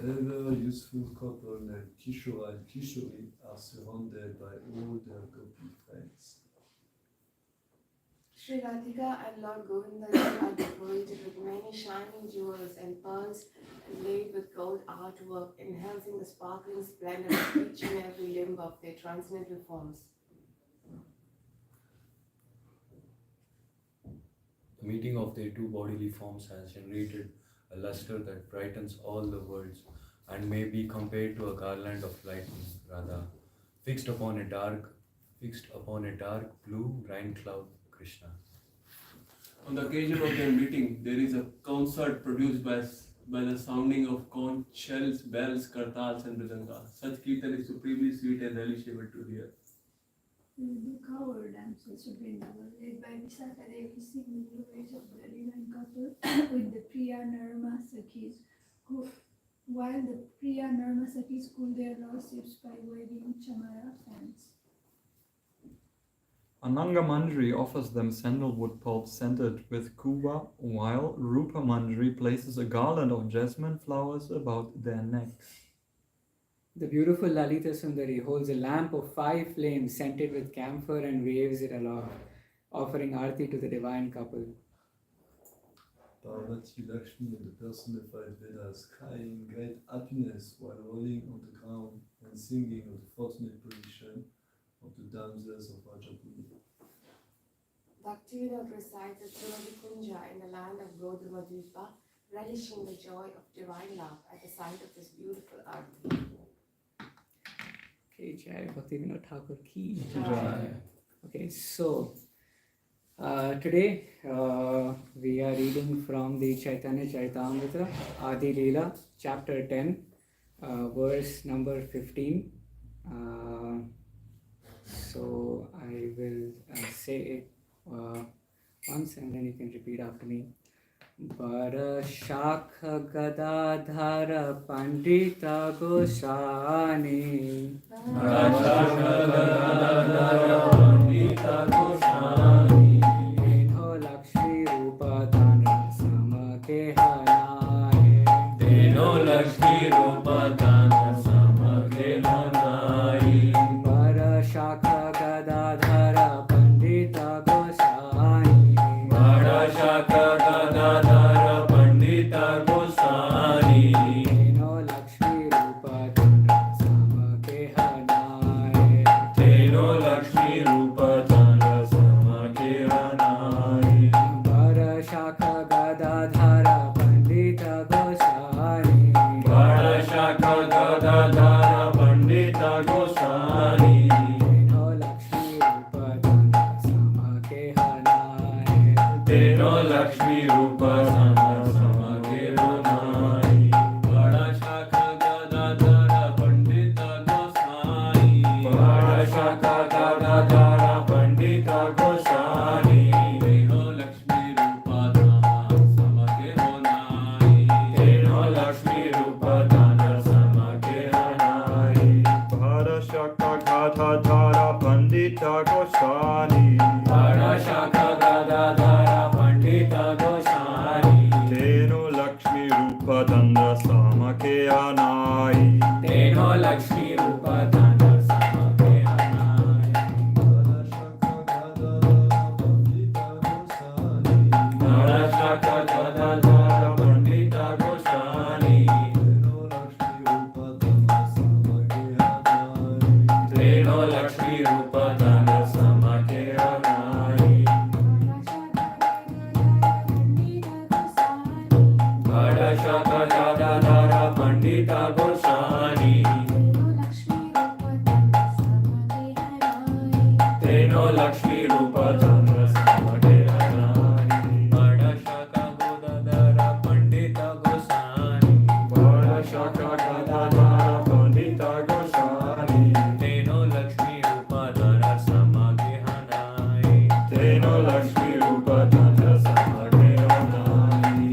ever useful couple named Kishore and Kishori are surrounded by all their gopi friends. Sri Radhika and Lord Govinda are decorated with many shining jewels and pearls and laid with gold artwork, enhancing the sparkling splendor of each and every limb of their transcendental forms. The meeting of their two bodily forms has generated a luster that brightens all the worlds and may be compared to a garland of lightning, Radha, fixed upon a dark blue rain cloud, Krishna. On the occasion of their meeting, there is a concert produced by the sounding of conch shells, bells, kirtans and mridangas. Such kirtan is supremely sweet and relishable to hear. The cover dancers of Vrindavan, led by Visakha Devi, sing the glories of the divine couple with the Priya Narmasakis, while the Priya Narmasakis cool their lawsuits by waving chamara fans. Ananga Manjari offers them sandalwood pulp scented with kuva, while Rupa Manjari places a garland of jasmine flowers about their necks. The beautiful Lalita Sundari holds a lamp of 5 flames scented with camphor and waves it aloft, offering arti to the divine couple. Parvati Lakshmi and the personified Vedas crying great happiness while rolling on the ground and singing of the fortunate position of the damsels of Rajapuri. Bhakti Yoga resides at Surabhi Kunja in the land of Godrumadvipa, relishing the joy of divine love at the sight of this beautiful arti. Okay, Jai Bhakti Vinod Thakur ki. Jai. Okay, so today we are reading from the Chaitanya Charitamrita, Adi Leela, chapter 10, verse number 15. So I will say it once and then you can repeat after me. Bara Shakha Gadadhara Pandita Goswami, Bara Shakha Gadadhara Pandita Goswami, Teno Lakshmi Rupa Dana Samake Hanai, Teno Lakshmi Rupa Dana Samake Hanai, Bara Shakha Gadadhara Pandita Goswami, Bara Shakha Gadadhara Pandita Goswami, Teno Lakshmi Rupa Dana Samake Hanai, Teno Lakshmi Rupa Dana Samake Hanai, Bara Shakha Gadadhara Pandita Goswami, Bara Shakha Gadadhara Pandita Goswami, Teno Lakshmi Rupa Dana Samake Hanai, Teno Lakshmi Rupa Dana Samake Hanai, Bara Shakha Gadadhara Pandita Goswami, Bara Shakha Gadadhara Pandita Goswami, Teno Lakshmi Rupa Dana Samake Hanai, Teno Lakshmi Rupa Dana Samake Hanai, Bhara Shakha Gadadhara Pandita Goswami, Bara Shakha Gadadhara Pandita Goswami, Teno Lakshmi Rupa Danda Samake Anai, Teno Lakshmi Rupa Dana Samake Hanai, Bara Shakha Gadadhara Pandita Goswami, Bara Shakha Gadadhara Pandita Goswami, Teno Lakshmi Rupa Dana Samake Hanai, Teno Lakshmi Rupa Dana Samake Hanai, Bara Shakha Gadadhara Pandita Goswami, Teno Lakshmi Rupa Dana Samake Hanai, Bara Shakha Gadadhara Pandita Goswami, Bara Shakha Gadadhara Pandita Goswami, Teno Lakshmi Rupa Dana Samake Hanai, Teno Lakshmi Rupa Dana Samake Hanai,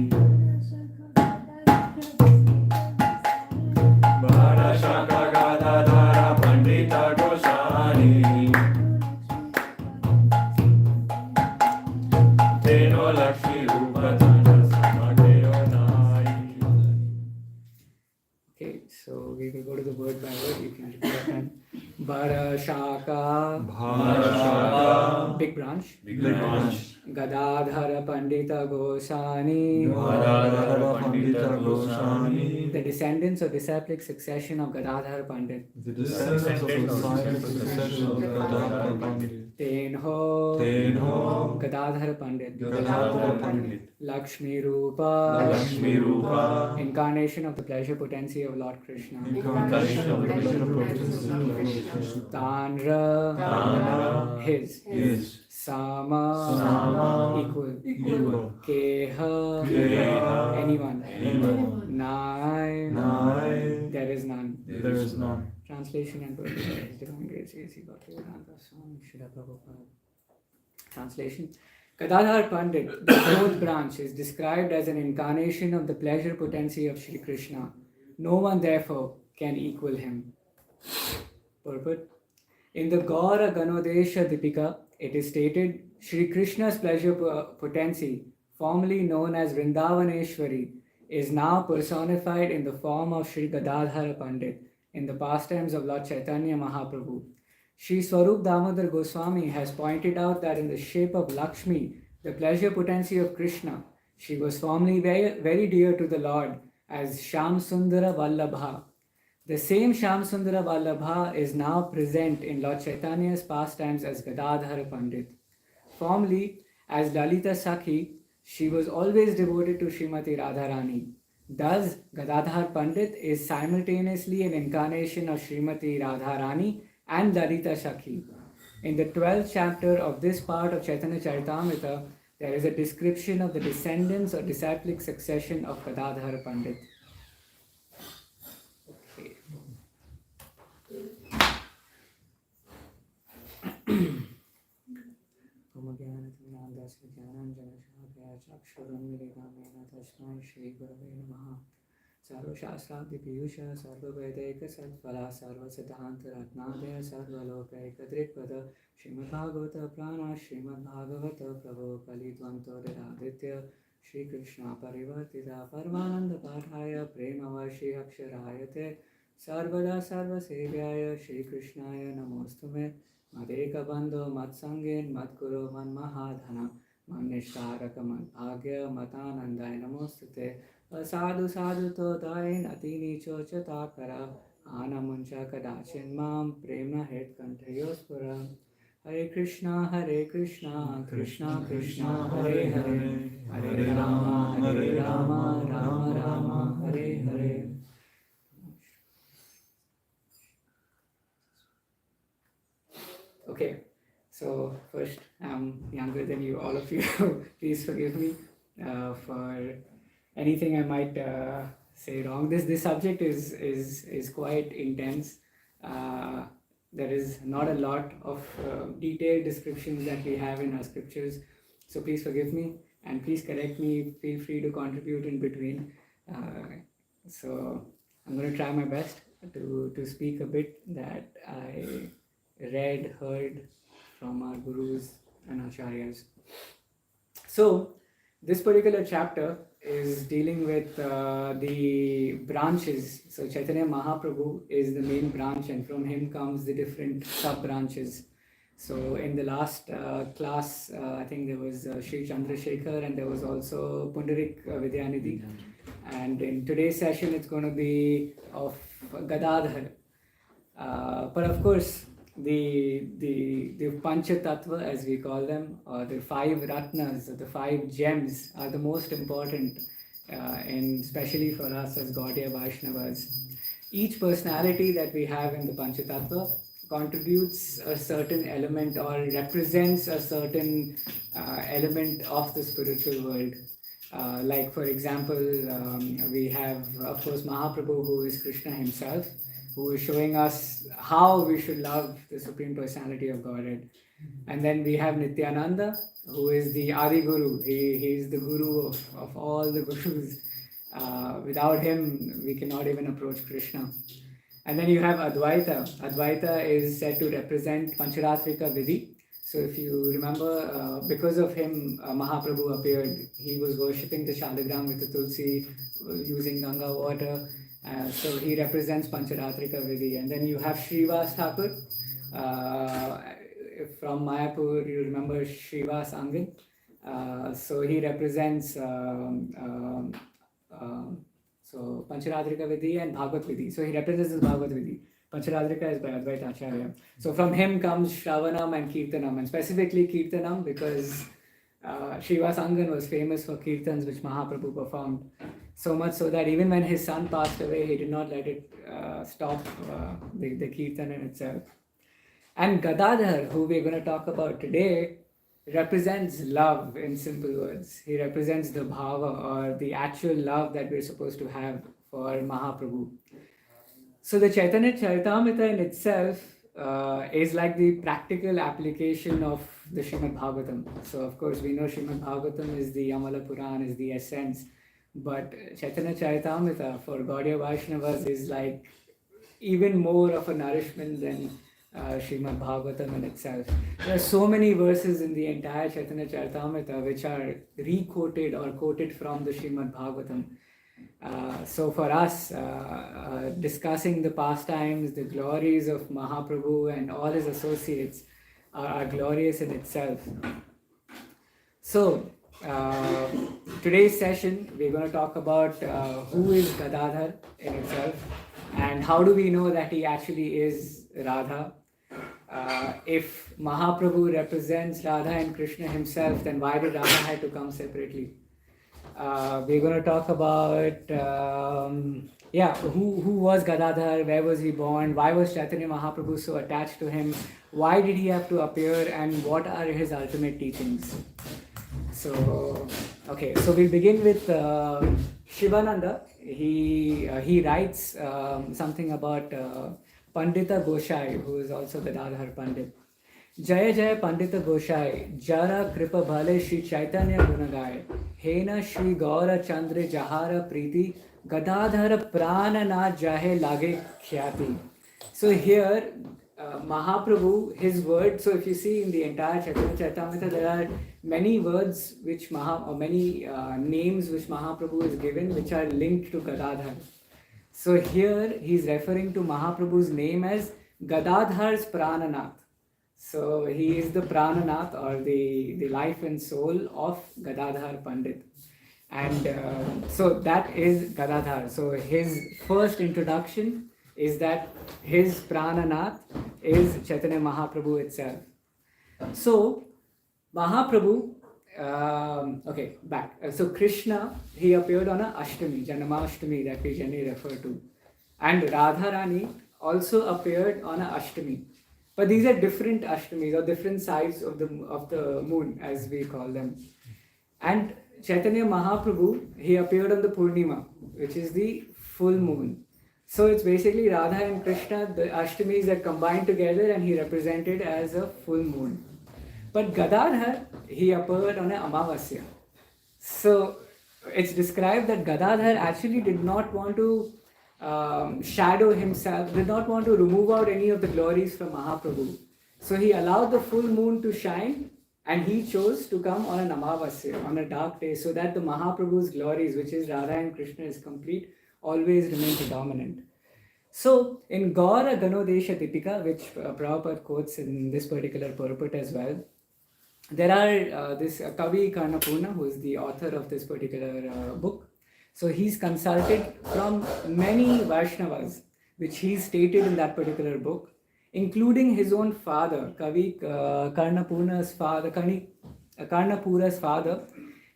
Okay, so we will go to the word by word. You can repeat again. Bharashaka. Bharashaka. Big branch. Big branch. Gadadhara Pandita Goswami. Gadadhara Pandita Goswami. The descendants or disciplic succession of Gadadhara Pandit. The descendants of the disciplic succession of Gadadhara Pandit. Tenho. Tenho. Gadadhara Pandit. Gadadhara Pandit. Lakshmi Rupa. Lakshmi Rupa. Incarnation of the pleasure potency of Lord Krishna. Incarnation of the pleasure potency of Lord Krishna. Tanra. Tanra. His. His. Sama. Sama. Equal. Equal. Keha. Keha. Anyone. Anyone. Nai. Nai. There is none. There is none. Translation and word. Divine Grace, C.C. Bhakti Yoga, Swami Srila Prabhupada. Translation. Gadadhar Pandit, the fourth branch, is described as an incarnation of the pleasure potency of Sri Krishna. No one, therefore, can equal him. Purport. In the Gaura Ganodesha Dipika, it is stated, Sri Krishna's pleasure potency, formerly known as Vrindavaneshwari, is now personified in the form of Sri Gadadhara Pandit in the pastimes of Lord Chaitanya Mahaprabhu. Sri Swarup Damodar Goswami has pointed out that in the shape of Lakshmi, the pleasure potency of Krishna, she was formerly very, very dear to the Lord as Sham Sundara Vallabha. The same Sham Sundara Vallabha is now present in Lord Chaitanya's pastimes as Gadadhara Pandit. Formerly, as Lalita Sakhi, she was always devoted to Srimati Radharani. Thus, Gadadhar Pandit is simultaneously an incarnation of Srimati Radharani and Lalita Sakhi. In the 12th chapter of this part of Chaitanya Charitamrita, there is a description of the descendants or disciplic succession of Gadadhar Pandit. Okay. Sarvashastra Piyusha Sarvavedeka Satpala Sarvasiddhanta Ratnadaya Sarvalokeka Drikpada Srimad Bhagavata Prana Srimad Bhagavata Prabhu Kalidvanto Raditya Shri Krishna Parivartita Parmananda Pathaya Premavarshi Aksharayate Sarvada Sarvasevyaya Shri Krishnaya Namostume Madeka Bandho Matsangin Madguru Manmahadhana Manishtaraka Madbhagya Matanandaya Namostute Sadhu sadhu to dain atini chocha takara anamuncha kadachin mam prema het kantayospura Hare Krishna Krishna Krishna Hare Hare Hare Rama Rama Rama Hare Hare. Okay, so first I'm younger than you, all of you. Please forgive me for anything I might say wrong. This subject is quite intense. There is not a lot of detailed descriptions that we have in our scriptures. So please forgive me and please correct me. Feel free to contribute in between. So I'm going to try my best to speak a bit that I read, heard from our gurus and acharyas. So this particular chapter is dealing with the branches. So Chaitanya Mahaprabhu is the main branch and from him comes the different sub-branches. So in the last class, I think there was Sri Chandrasekhar and there was also Pundarik Vidyanidhi. And in today's session, it's going to be of Gadadhar. But of course, the Pancha Tattva, as we call them, or the 5 Ratnas, or the 5 gems, are the most important, and especially for us as Gaudiya Vaishnavas. Each personality that we have in the Pancha Tattva contributes a certain element or represents a certain element of the spiritual world. Like for example, we have of course Mahaprabhu, who is Krishna himself, who is showing us how we should love the Supreme Personality of Godhead. And then we have Nityananda, who is the Adi Guru. He is the Guru of all the Gurus. Without him, we cannot even approach Krishna. And then you have Advaita. Advaita is said to represent Pancharatrika Vidhi. So if you remember, because of him, Mahaprabhu appeared. He was worshipping the Shalagram with the Tulsi, using Ganga water. So he represents Pancharatrika Vidhi. And then you have Srivas Thakur. From Mayapur, you remember Srivas Angan. So he represents so Pancharatrika Vidhi and Bhagavad Vidhi. So he represents the Bhagavad Vidhi. Pancharatrika is by Advaita Acharya. So from him comes Shravanam and Kirtanam, and specifically Kirtanam because Srivas Angan was famous for Kirtans which Mahaprabhu performed. So much so that even when his son passed away, he did not let it stop the Kirtan in itself. And Gadadhar, who we're going to talk about today, represents love in simple words. He represents the bhava, or the actual love that we're supposed to have for Mahaprabhu. So the Chaitanya Charitamrita in itself is like the practical application of the Srimad Bhagavatam. So of course we know Srimad Bhagavatam is the Amala Puran, is the essence. But Chaitanya Charitamrita for Gaudiya Vaishnavas is like even more of a nourishment than Srimad Bhagavatam in itself. There are so many verses in the entire Chaitanya Charitamrita which are re-quoted or quoted from the Srimad Bhagavatam. So for us, discussing the pastimes, the glories of Mahaprabhu and all his associates are glorious in itself. So today's session, we're going to talk about who is Gadadhar in itself and how do we know that he actually is Radha. If Mahaprabhu represents Radha and Krishna himself, then why did Radha have to come separately? We're going to talk about who was Gadadhar, where was he born, why was Chaitanya Mahaprabhu so attached to him, why did he have to appear, and what are his ultimate teachings. So we'll begin with Shivananda. He writes something about Pandita Goshai, who is also Gadadhar Pandit. Jaya Jaya Pandita Goshai, Jara Kripa Bhale Shri Chaitanya Gunagai, Hena Shri Gaura Chandra Jahara Priti, Gadadhara Pranana Jahe Lage Khyati. So here, Mahaprabhu, his word, so if you see in the entire Chaitanya Charitamrita, there are many words which many names which Mahaprabhu is given which are linked to Gadadhar. So here he's referring to Mahaprabhu's name as Gadadhar's Prananath. So he is the Prananath, or the life and soul of Gadadhar Pandit. And so that is Gadadhar. So his first introduction is that his Prananath is Chaitanya Mahaprabhu itself. So Mahaprabhu, so Krishna, he appeared on a Ashtami, Janmashtami that we generally refer to. And Radharani also appeared on a Ashtami. But these are different Ashtamis, or different sides of the moon, as we call them. And Chaitanya Mahaprabhu, he appeared on the Purnima, which is the full moon. So it's basically Radha and Krishna, the Ashtamis are combined together, and he represented as a full moon. But Gadadhar, he appeared on an Amavasya. So it's described that Gadadhar actually did not want to shadow himself, did not want to remove out any of the glories from Mahaprabhu. So he allowed the full moon to shine, and he chose to come on an Amavasya, on a dark day, so that the Mahaprabhu's glories, which is Radha and Krishna, is complete, always remain predominant. So in Gaura Ganodesha Dipika, which Prabhupada quotes in this particular purport as well, there are this Kavi Karnapurna, who is the author of this particular book. So he's consulted from many Vaishnavas, which he stated in that particular book, including his own father, Kavi Karnapura's father.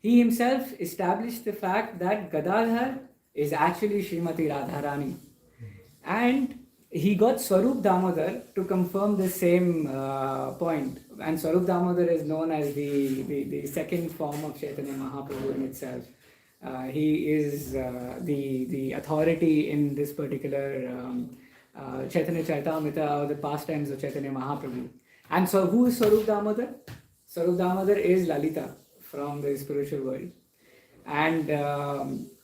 He himself established the fact that Gadadhar is actually Srimati Radharani. And he got Swarup Damodar to confirm the same point. And Swarup Damodar is known as the second form of Chaitanya Mahaprabhu in itself. He is the authority in this particular Chaitanya Charitamrita, or the pastimes of Chaitanya Mahaprabhu. And so who is Swarup Damodar? Swarup Damodar is Lalita from the spiritual world. And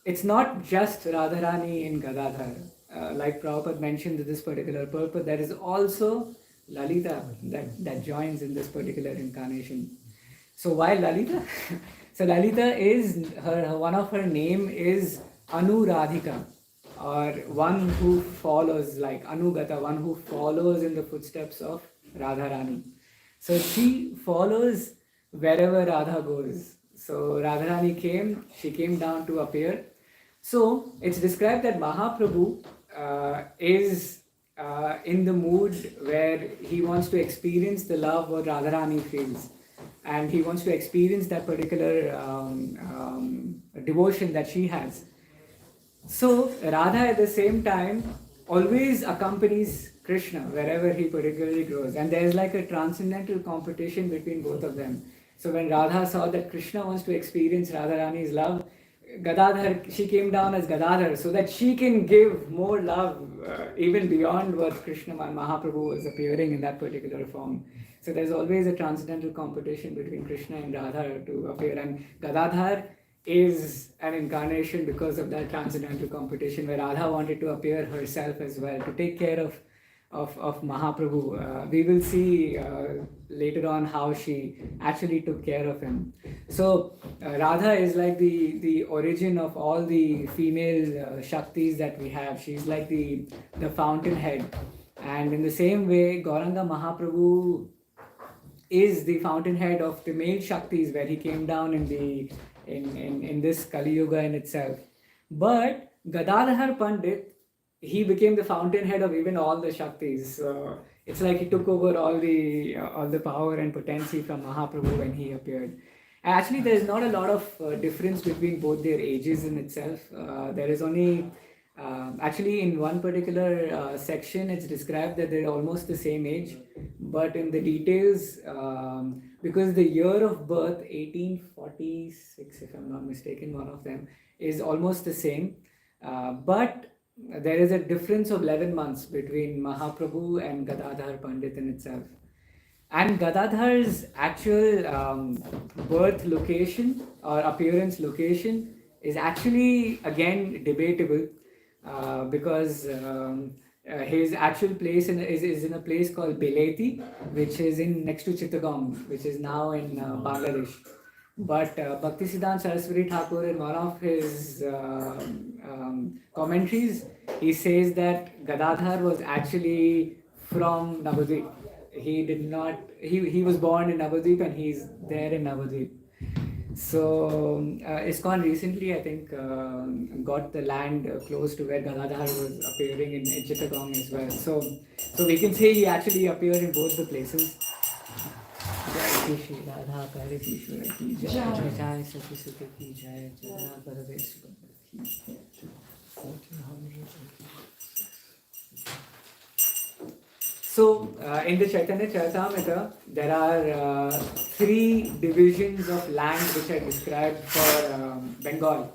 it's not just Radharani in Gadadhar. Like Prabhupada mentioned in this particular purport, there is also Lalita that joins in this particular incarnation. So why Lalita? So Lalita is, one of her name is Anuradhika. or one who follows, like Anugata, one who follows in the footsteps of Radharani. So she follows wherever Radha goes. So Radharani she came down to appear. So it's described that Mahaprabhu is in the mood where he wants to experience the love what Radharani feels. And he wants to experience that particular devotion that she has. So Radha at the same time always accompanies Krishna wherever he particularly goes. And there's like a transcendental competition between both of them. So when Radha saw that Krishna wants to experience Radharani's love, Gadadhar, she came down as Gadadhar so that she can give more love even beyond what Krishna and Mahaprabhu was appearing in that particular form. So there's always a transcendental competition between Krishna and Radha to appear, and Gadadhar is an incarnation because of that transcendental competition where Radha wanted to appear herself as well to take care of Mahaprabhu. We will see later on how she actually took care of him. So Radha is like the origin of all the female Shaktis that we have. She's like the fountainhead. And in the same way, Gauranga Mahaprabhu is the fountainhead of the male Shaktis where he came down in this Kali Yuga in itself. But Gadadhar Pandit, he became the fountainhead of even all the Shaktis. So it's like he took over all the power and potency from Mahaprabhu when he appeared. Actually, there is not a lot of difference between both their ages in itself. There is only, actually in one particular section, it's described that they're almost the same age. But in the details, because the year of birth, 1846, if I'm not mistaken, one of them, is almost the same. But there is a difference of 11 months between Mahaprabhu and Gadadhar Pandit in itself. And Gadadhar's actual birth location or appearance location is actually again debatable because his actual place is in a place called Beleti, which is next to Chittagong, which is now in Bangladesh. But Bhaktisiddhanta Saraswati Thakur, in one of his commentaries, he says that Gadadhar was actually from Navadvip. He was born in Navadvip and he's there in Navadvip. So ISKCON recently, I think, got the land close to where Gadadhar was appearing in Chittagong as well. So we can say he actually appeared in both the places. Radha Parisisvara ki jai, jai Sati ki jai, Radha Parisisvara ki jai. So, in the Chaitanya Charitamrita, there are 3 divisions of land which are described for Bengal.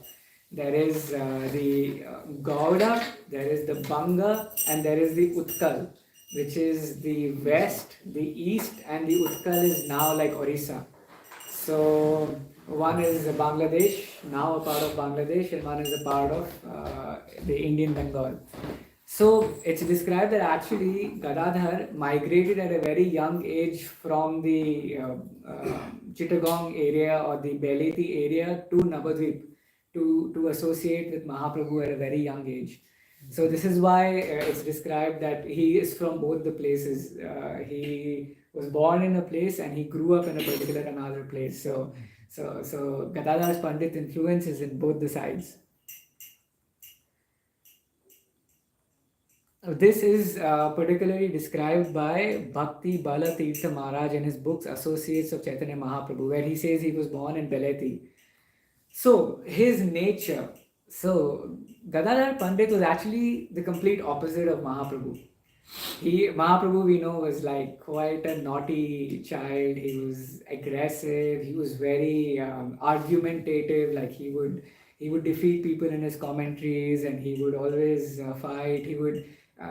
There is the Gauda, there is the Banga, and there is the Utkal, which is the west, the east, and the Utkal is now like Orissa. So, one is Bangladesh, now a part of Bangladesh, and one is a part of the Indian Bengal. So it's described that actually Gadadhar migrated at a very young age from the Chittagong area or the Beleti area to Navadvip to associate with Mahaprabhu at a very young age. So this is why it's described that he is from both the places. He was born in a place and he grew up in a particular another place. So Gadadhar's Pandit influence is in both the sides. This is particularly described by Bhakti Bala Tirtha Maharaj in his books Associates of Chaitanya Mahaprabhu, where he says he was born in Beleti. So his nature, Gadadhar Pandit was actually the complete opposite of Mahaprabhu. Mahaprabhu, we know, was like quite a naughty child. He was aggressive. He was very argumentative. Like he would defeat people in his commentaries, and he would always fight. He would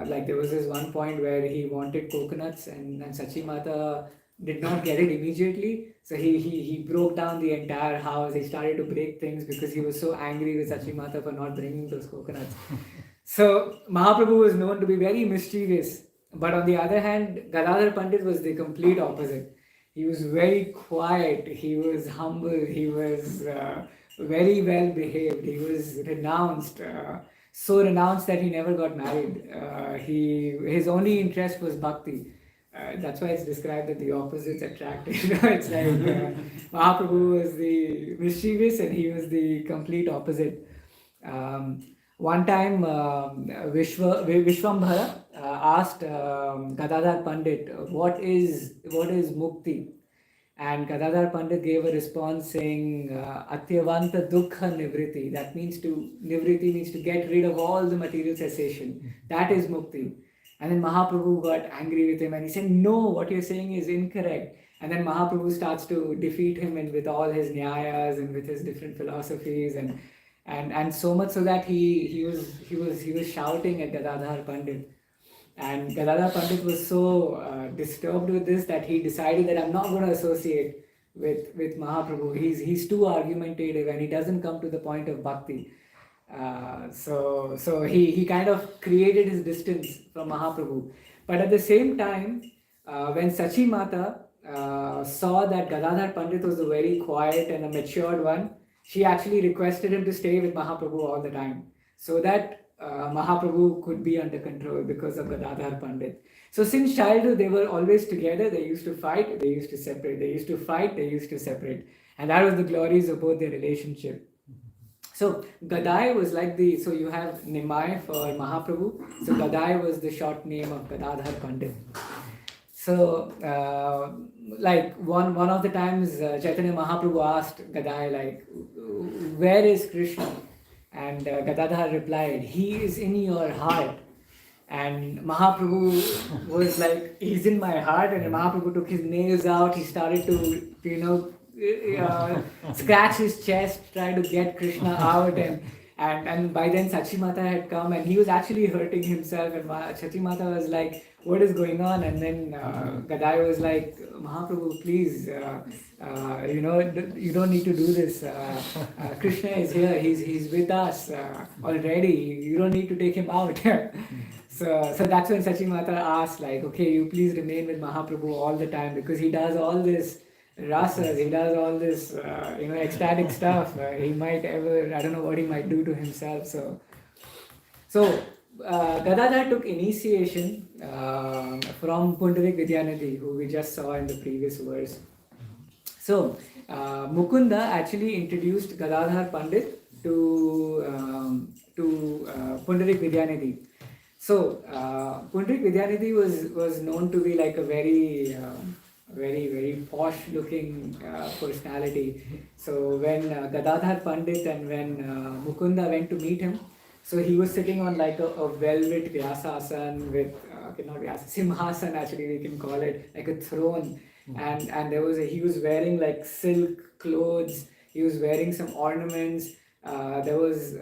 like there was this one point where he wanted coconuts, and Sachi Mata did not get it immediately. So he broke down the entire house. He started to break things because he was so angry with Sachi Mata for not bringing those coconuts. So Mahaprabhu was known to be very mischievous. But on the other hand, Gadadhar Pandit was the complete opposite. He was very quiet. He was humble. He was very well behaved. He was renounced. so renounced that he never got married. His only interest was bhakti. That's why it's described that the opposites attract. It's like Mahaprabhu was the mischievous and he was the complete opposite. One time, Vishwambhara asked Gadadhar Pandit, what is mukti? And Gadadhar Pandit gave a response saying, Atyavanta Dukha Nivriti. That means Nivriti means to get rid of all the material cessation. That is mukti. And then Mahaprabhu got angry with him and he said, no, what you're saying is incorrect. And then Mahaprabhu starts to defeat him and with all his nyayas and with his different philosophies and so much so that he was shouting at Gadadhar Pandit. And Gadadhar Pandit was so disturbed with this that he decided that I'm not going to associate with Mahaprabhu. He's too argumentative and he doesn't come to the point of bhakti. So he kind of created his distance from Mahaprabhu. But at the same time, when Sachi Mata saw that Gadadhar Pandit was a very quiet and a matured one, she actually requested him to stay with Mahaprabhu all the time, so that Mahaprabhu could be under control because of Gadadhar Pandit. So since childhood, they were always together. They used to fight, they used to separate. They used to fight, they used to separate. And that was the glories of both their relationship. So Gadai was like so you have Nimai for Mahaprabhu. So Gadai was the short name of Gadadhar Pandit. So like one of the times Chaitanya Mahaprabhu asked Gadai, like, where is Krishna? And Gadadhar replied, he is in your heart. And Mahaprabhu was like, he's in my heart. And Mahaprabhu took his nails out. He started to, scratch his chest, try to get Krishna out. And by then Sachi Mata had come and he was actually hurting himself. And Sachi Mata was like, what is going on? And then Gadai was like, Mahaprabhu, please, you don't need to do this. Krishna is here. He's with us already. You don't need to take him out. So that's when Sachi Mata asked, like, okay, you please remain with Mahaprabhu all the time because he does all this rasas, he does all this, ecstatic stuff. He might I don't know what he might do to himself. So Gadadhar took initiation from Pundarik Vidyanidhi, who we just saw in the previous verse. So Mukunda actually introduced Gadadhar Pandit to Pundarik Vidyanidhi. So Pundarik Vidyanidhi was known to be like a very very posh looking personality. So when Gadadhar Pandit and when Mukunda went to meet him, so he was sitting on like a velvet Vyasasan with, not Vyasa, Simhasan actually we can call it, like a throne. And he was wearing like silk clothes, he was wearing some ornaments, there was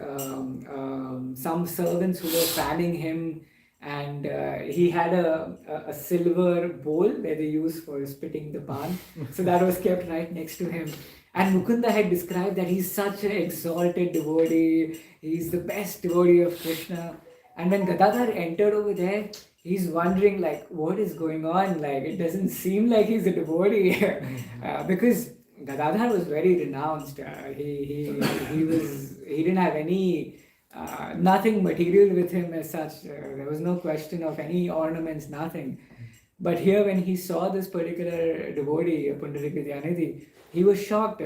some servants who were fanning him, and he had a silver bowl where they use for spitting the pan. So that was kept right next to him. And Mukunda had described that he's such an exalted devotee, he's the best devotee of Krishna. And when Gadadhar entered over there, he's wondering like, what is going on? Like, it doesn't seem like he's a devotee. Because Gadadhar was very renounced. He didn't have any nothing material with him as such. There was no question of any ornaments, nothing. But here when he saw this particular devotee, Pundarik Vidyanidhi, he was shocked,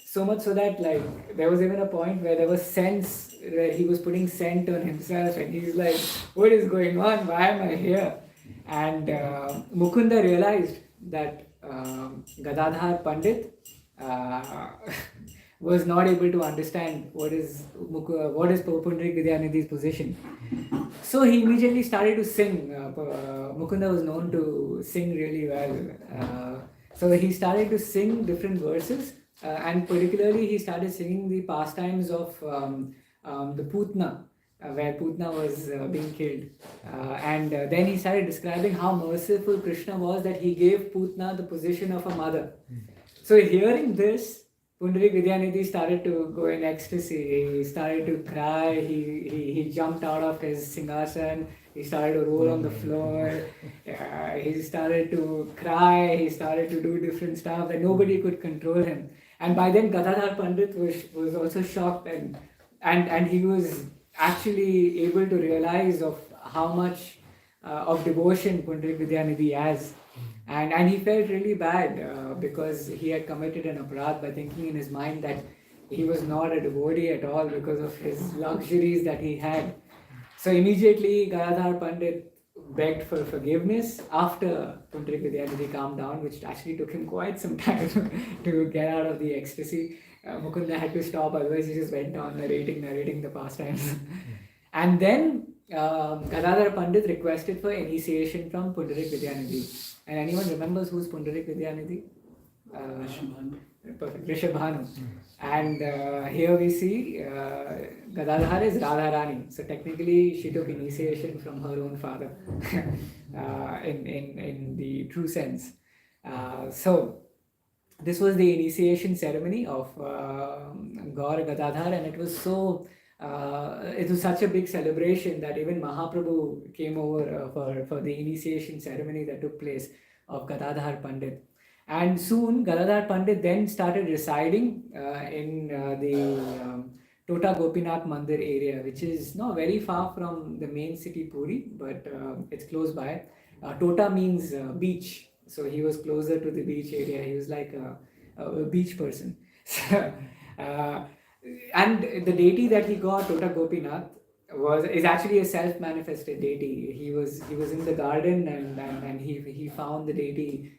so much so that like there was even a point where there was scents, where he was putting scent on himself, and he's like, what is going on? Why am I here? And Mukunda realized that Gadadhar Pandit was not able to understand what is Pundarik Vidyanidhi's position. So he immediately started to sing. Mukunda was known to sing really well. So he started to sing different verses, and particularly he started singing the pastimes of the Putna, where Putna was being killed. And then he started describing how merciful Krishna was that he gave Putna the position of a mother. So hearing this, Pundarik Vidyanidhi started to go in ecstasy. He started to cry. He jumped out of his singhasan. He started to roll on the floor. He started to cry. He started to do different stuff that nobody could control him. And by then Gadadhar Pandit was also shocked, and he was actually able to realize of how much of devotion Pundarik Vidyanidhi has. And he felt really bad because he had committed an aparadh by thinking in his mind that he was not a devotee at all because of his luxuries that he had. So immediately Gadadhar Pandit begged for forgiveness after Pundarik Vidyanidhi calmed down, which actually took him quite some time to get out of the ecstasy. Mukunda had to stop, otherwise he just went on narrating the pastimes. And then Gadadhar Pandit requested for initiation from Pundarik Vidyanidhi. And anyone remembers who's Pundarik Vidyanidhi? Perfect, Rishabhanu. And here we see Gadadhar is Radharani. So technically she took initiation from her own father in the true sense. So this was the initiation ceremony of Gaur Gadadhar, and it was such a big celebration that even Mahaprabhu came over for the initiation ceremony that took place of Gadadhar Pandit. And soon Gadadhar Pandit then started residing in the Tota Gopinath Mandir area, which is not very far from the main city Puri, but it's close by. Tota means beach, so he was closer to the beach area. He was like a beach person. And the deity that he got, Tota Gopinath, is actually a self-manifested deity. He was in the garden and he found the deity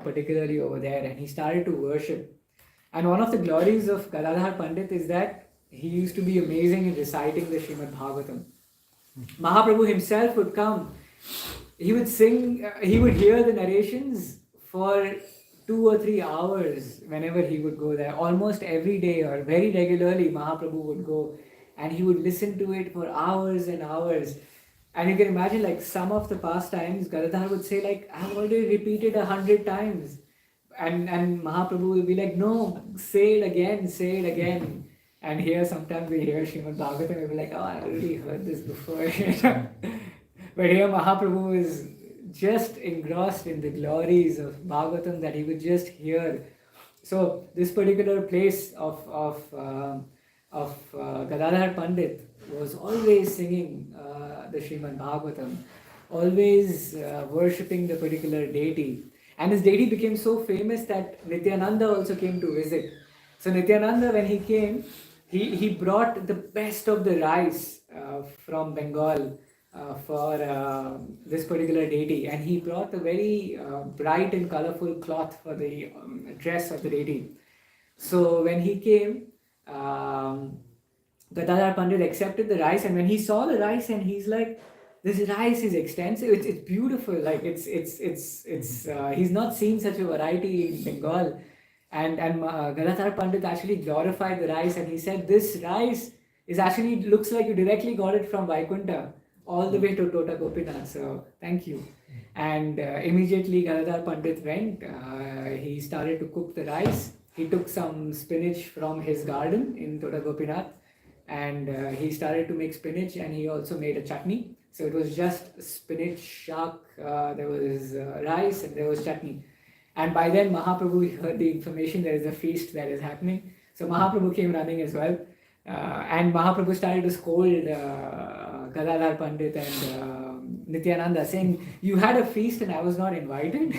particularly over there, and he started to worship. And one of the glories of Gadadhar Pandit is that he used to be amazing in reciting the Srimad Bhagavatam. Mahaprabhu himself would come. He would sing, he would hear the narrations for 2 or 3 hours whenever he would go there. Almost every day or very regularly Mahaprabhu would go and he would listen to it for hours and hours. And you can imagine, like, some of the pastimes, Gadadhar would say, like, I've already repeated 100 times. And Mahaprabhu will be like, no, say it again. And here sometimes we hear Srimad Bhagavatam, we'll be like, oh, I already heard this before. But here Mahaprabhu is just engrossed in the glories of Bhagavatam that he would just hear. So this particular place of Gadadhar Pandit was always singing the Srimad Bhagavatam, always worshipping the particular deity. And his deity became so famous that Nityananda also came to visit. So Nityananda, when he came, he brought the best of the rice from Bengal for this particular deity, and he brought a very bright and colorful cloth for the dress of the deity. So when he came, Gadadhar Pandit accepted the rice, and when he saw the rice, and he's like, this rice is extensive, it's beautiful, like it's he's not seen such a variety in Bengal. And Gadadhar Pandit actually glorified the rice, and he said, this rice is actually, looks like you directly got it from Vaikuntha all the way to Tota Gopinath, so thank you. And immediately Gadadhar Pandit went, he started to cook the rice. He took some spinach from his garden in Tota Gopinath, and he started to make spinach, and he also made a chutney. So it was just spinach, shak, there was rice, and there was chutney. And by then Mahaprabhu heard the information there is a feast that is happening. So Mahaprabhu came running as well. And Mahaprabhu started to scold Gadadhar Pandit and Nityananda, saying, you had a feast and I was not invited.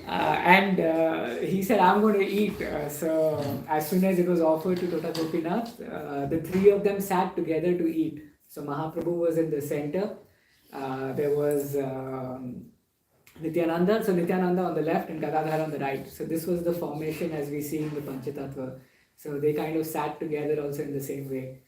And he said, I'm going to eat. So as soon as it was offered to Tota Gopinath, the three of them sat together to eat. So Mahaprabhu was in the center. There was Nityananda. So Nityananda on the left and Gadadhar on the right. So this was the formation as we see in the Panchatattva. So they kind of sat together also in the same way.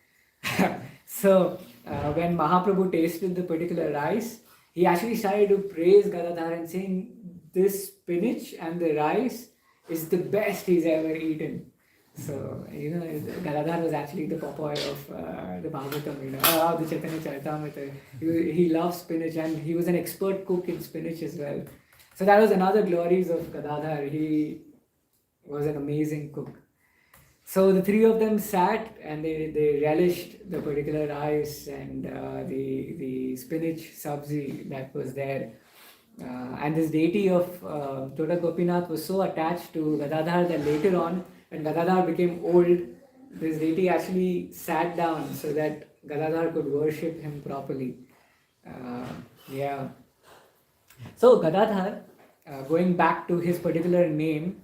So when Mahaprabhu tasted the particular rice, he actually started to praise Gadadhar and saying, this spinach and the rice is the best he's ever eaten. So, Gadadhar was actually the Popeye of the Bhagavatam, the Chaitanya Charitamrita. He loved spinach, and he was an expert cook in spinach as well. So that was another glories of Gadadhar. He was an amazing cook. So the three of them sat and they relished the particular rice and the spinach sabzi that was there. And this deity of Tota Gopinath was so attached to Gadadhar that later on, when Gadadhar became old, this deity actually sat down so that Gadadhar could worship him properly. Yeah. So Gadadhar, going back to his particular name,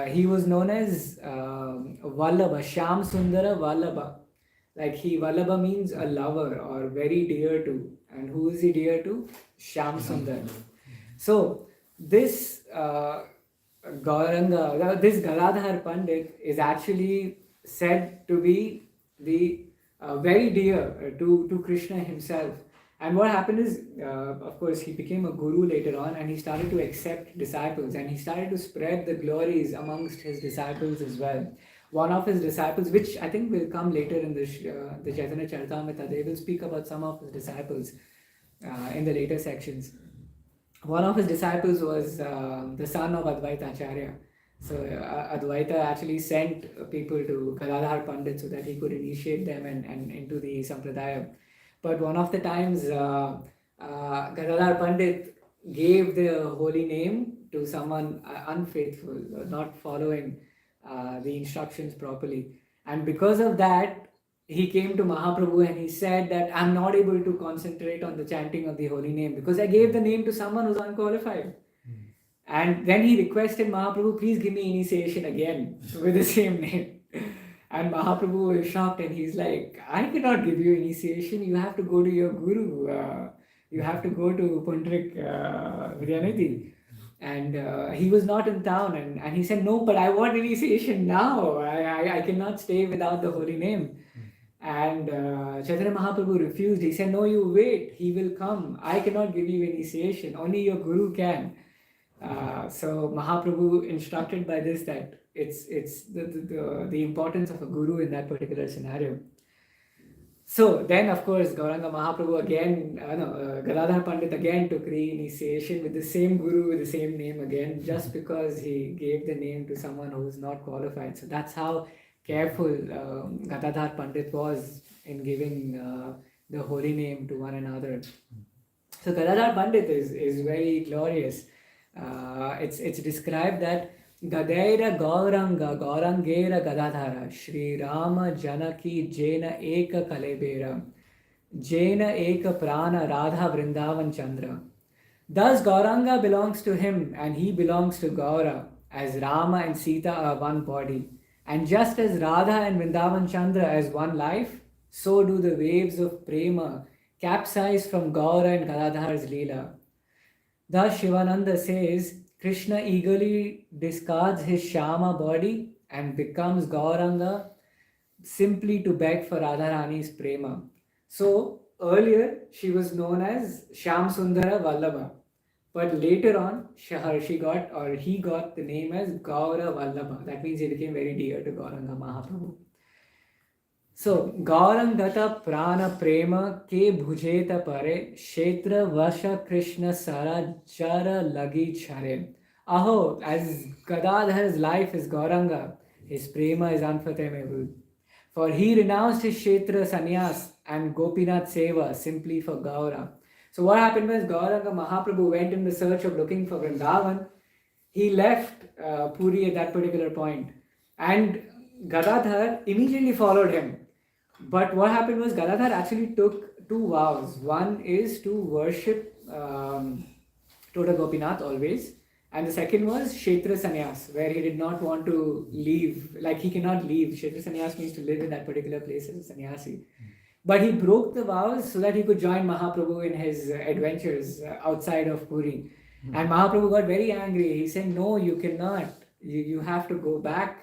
he was known as Vallabha, Shyam Sundara Vallabha. Like Vallabha means a lover or very dear to. And who is he dear to? Shyam Sundar. So this Gauranga, this Gadadhar Pandit is actually said to be the very dear to Krishna himself. And what happened is, of course, he became a guru later on, and he started to accept disciples, and he started to spread the glories amongst his disciples as well. One of his disciples, which I think will come later in the Chaitanya Charitamrita, they will speak about some of his disciples in the later sections. One of his disciples was the son of Advaita Acharya. So Advaita actually sent people to Gadadhar Pandit so that he could initiate them and into the Sampradaya. But one of the times Gadadhar Pandit gave the holy name to someone unfaithful, not following the instructions properly. And because of that, he came to Mahaprabhu and he said that I'm not able to concentrate on the chanting of the holy name because I gave the name to someone who's unqualified. And then he requested Mahaprabhu, please give me initiation again with the same name. And Mahaprabhu was shocked and he's like, I cannot give you initiation. You have to go to your guru. You have to go to Pundrik Vidyanidhi. And he was not in town. And he said, no, but I want initiation now. I cannot stay without the holy name. And Chaitanya Mahaprabhu refused. He said, no, you wait. He will come. I cannot give you initiation. Only your guru can. So Mahaprabhu instructed by this that it's the importance of a guru in that particular scenario. So then, of course, Gauranga Mahaprabhu again, Gadadhar Pandit again took re-initiation with the same guru, with the same name again, just because he gave the name to someone who was not qualified. So that's how careful Gadadhar Pandit was in giving the holy name to one another. So Gadadhar Pandit is very glorious. It's described that Gadaira Gauranga Gaurangera Gadadhara Shri Rama Janaki Jena Eka Kalebera Jena Eka Prana Radha Vrindavan Chandra. Thus Gauranga belongs to him and he belongs to Gaura, as Rama and Sita are one body. And just as Radha and Vrindavan Chandra as one life, so do the waves of Prema capsize from Gaura and Gadadhar's Leela. Thus Shivananda says, Krishna eagerly discards his Shama body and becomes Gauranga simply to beg for Radharani's Prema. So earlier she was known as Shyam Sundara Vallabha, but later on he got the name as Gaura Vallabha. That means he became very dear to Gauranga Mahaprabhu. So Gaurangata Prana Prema Ke Bhujeta Pare Kshetra Vasha Krishna Sara Jara Lagi Chare. Aho, as Gadadhar's life is Gauranga, his Prema is unfathomable. For he renounced his Kshetra Sannyas and Gopinath Seva simply for Gaura. So what happened was Gauranga Mahaprabhu went in the search of looking for Vrindavan. He left Puri at that particular point. And Gadadhar immediately followed him. But what happened was Gadadhar actually took two vows. One is to worship Toda Gopinath always. And the second was Kshetra Sannyas, where he did not want to leave. Like he cannot leave. Kshetra Sannyas means to live in that particular place as a sannyasi. But he broke the vows so that he could join Mahaprabhu in his adventures outside of Puri. And Mahaprabhu got very angry. He said, no, you cannot. You have to go back.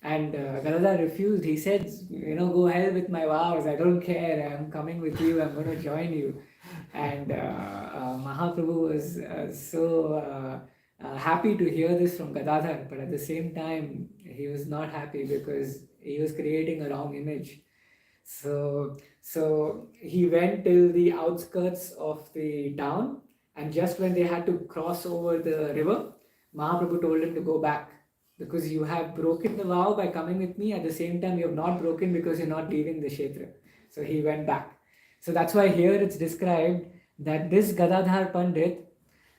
And Gadadhar refused. He said, go ahead with my vows. I don't care. I'm coming with you. I'm going to join you. And Mahaprabhu was so happy to hear this from Gadadhar. But at the same time, he was not happy because he was creating a wrong image. So he went till the outskirts of the town. And just when they had to cross over the river, Mahaprabhu told him to go back. Because you have broken the vow by coming with me. At the same time, you have not broken because you're not leaving the Kshetra. So he went back. So that's why here it's described that this Gadadhar Pandit,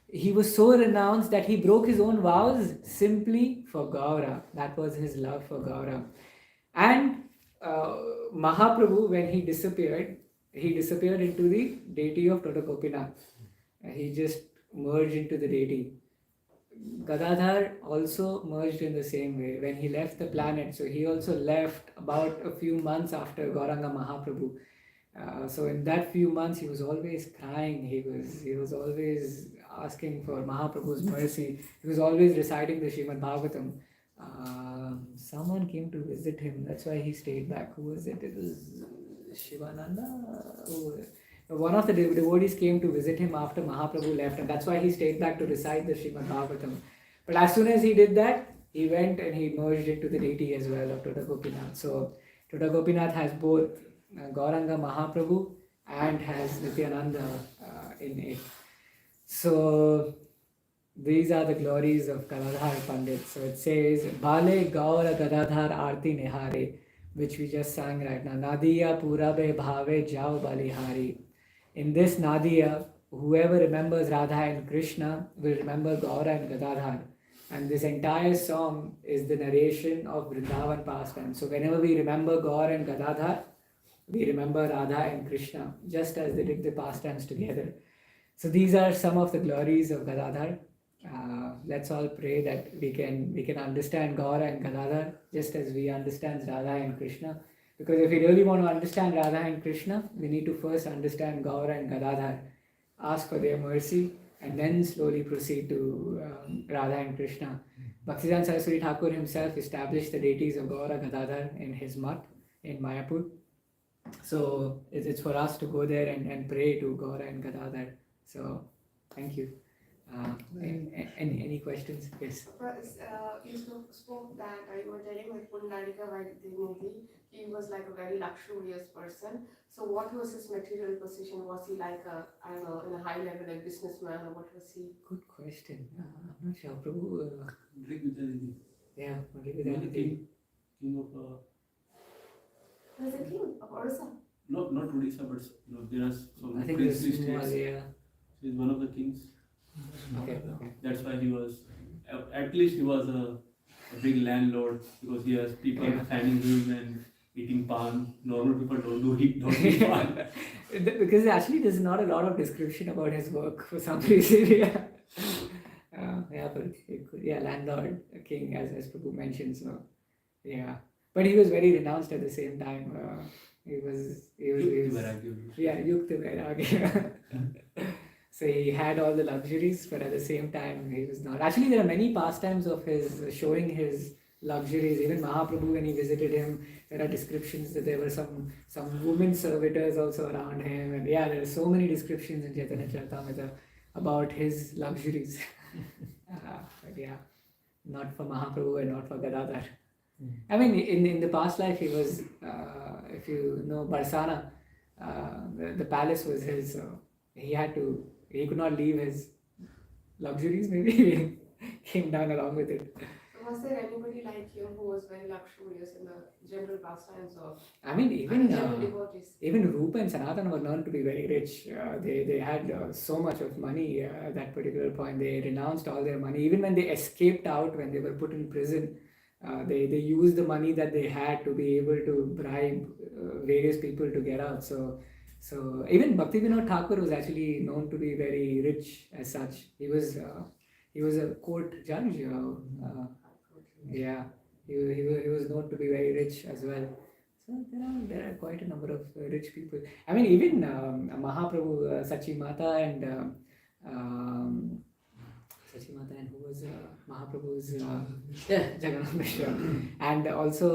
he was so renounced that he broke his own vows simply for Gaura. That was his love for Gaura. And Mahaprabhu, when he disappeared into the deity of Tota Gopinath. He just merged into the deity. Gadadhar also merged in the same way. When he left the planet, so he also left about a few months after Gauranga Mahaprabhu. So in that few months, he was always crying. He was always asking for Mahaprabhu's mercy. He was always reciting the Srimad Bhagavatam. Someone came to visit him. That's why he stayed back. Who was it? It was Shivananda. One of the devotees came to visit him after Mahaprabhu left, and that's why he stayed back to recite the Srimad Bhagavatam. But as soon as he did that, he went and he merged into the deity as well of Tota Gopinath. So Tota Gopinath has both Gauranga Mahaprabhu and has Nityananda in it. So these are the glories of Gadadhar Pandit. So it says, Bale Gaura Gadadhar Arti Nihare, which we just sang right now. Nadiya Purabe Bhave Jao Balihari. In this Nadiya, whoever remembers Radha and Krishna will remember Gaura and Gadadhar. And this entire song is the narration of Vrindavan pastime. So whenever we remember Gaura and Gadadhar, we remember Radha and Krishna, just as they did the pastimes together. So these are some of the glories of Gadadhar. Let's all pray that we can understand Gaura and Gadadhar just as we understand Radha and Krishna. Because if we really want to understand Radha and Krishna, we need to first understand Gaura and Gadadhar, ask for their mercy, and then slowly proceed to Radha and Krishna. Bhaktisiddhanta Saraswati Thakur himself established the deities of Gaura Gadadhar in his mat in Mayapur. So it's for us to go there and pray to Gaura and Gadadhar. So thank you. Any questions? Yes. You spoke that you were telling with Pundarika Vaidyanidhi, he was like a very luxurious person. So what was his material position? Was he like I don't know, in a high level, like businessman, or what was he? Good question. I'm not sure. Prabhu. Yeah, King of. He was a king of Orissa. Not Odisha, but there are some I think princely it's states. yeah. He's one of the kings. Okay. That's why he was. At least he was a big landlord, because he has people fanning him and eating pan. Normal people don't eat pan. Because actually there's not a lot of description about his work for some reason. But landlord, king, as Prabhu mentioned. So yeah, but he was very renounced at the same time. He was Yukta Vairagya. So he had all the luxuries, but at the same time he was not. Actually, there are many pastimes of his showing his luxuries. Even Mahaprabhu, when he visited him, there are descriptions that there were some women servitors also around him, and there are so many descriptions in Chaitanya Charitamrita about his luxuries. But not for Mahaprabhu and not for Gadadhar. I mean, in the past life, he was, if you know Barsana, the palace was his, so he could not leave his luxuries, maybe came down along with it. So was there anybody like him who was very luxurious in the general pastimes of? I mean, even general devotees? Even Rupa and Sanatana were known to be very rich. They had so much of money at that particular point. They renounced all their money. Even when they escaped out, when they were put in prison, they used the money that they had to be able to bribe various people to get out. So even Bhaktivinoda Thakur was actually known to be very rich as such. He was a court judge. He was known to be very rich as well. So there are quite a number of rich people. I mean, even Mahaprabhu, Sachimata and who was Mahaprabhu's Jagannath Mishra, and also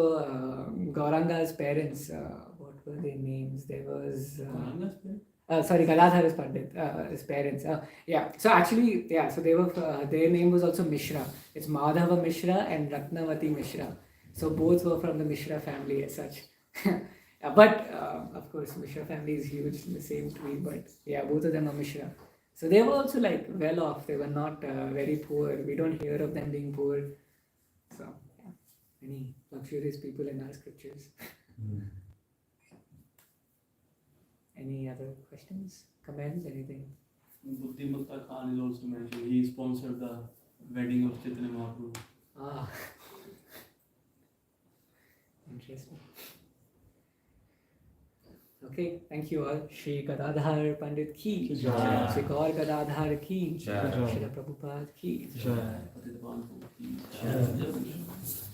Gauranga's parents. What were their names? There was Gadadhar's Pandit, his parents. So actually, so they were. Their name was also Mishra. It's Madhava Mishra and Ratnavati Mishra. So both were from the Mishra family as such. But of course, Mishra family is huge in the same tree. But both of them are Mishra. So they were also like well off. They were not very poor. We don't hear of them being poor. So many luxurious people in our scriptures. Any other questions, comments, anything? Buddhi Mutta Khan is also mentioned. He sponsored the wedding of Chaitanya Mahaprabhu. Interesting. Okay, thank you all. Shri Gadadhar Pandit ki Jai. Shri Gaur Gadadhar ki Jai. Shri Prabhupada ki Jai. Patita Pavana ki Jai.